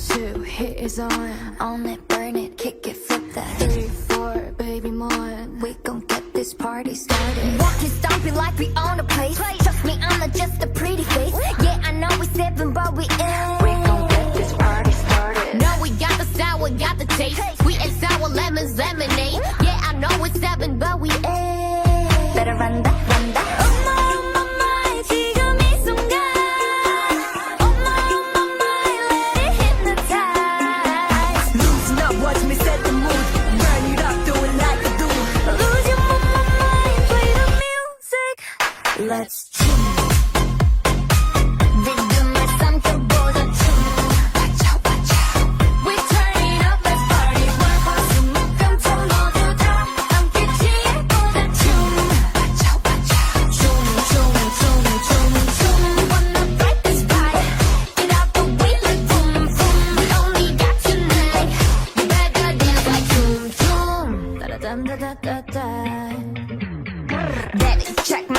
2, hit is on. Own it, burn it, kick it, flip that. 3, 4, baby more. We gon' get this party started. Walking, stomping like we own the place. Trust me, I'm not just a pretty face. Yeah, I know we sipping, but we in. We gon' get this party started. No, we got the style, we got the taste. Sweet and sour lemons, lemonade. Yeah, I know it's 7, but we ain't. Better run that, run that. Oh my, 지금 이 순간. Oh my, let it hypnotize. Loosen up, watch me set the mood. Burn it up, do it like I do. Lose your mind, play the music. Let's choom. 리듬을 삼켜보자 춤. We turn it up, let's party. 월화수목금토 모두 다 함께 취해보자 춤. 춤. Wanna break this party. Get out the way like boom, boom. We only got tonight. You better dance like Choom, Choom. Da-da-dum, da-da-da-da. Daddy, check my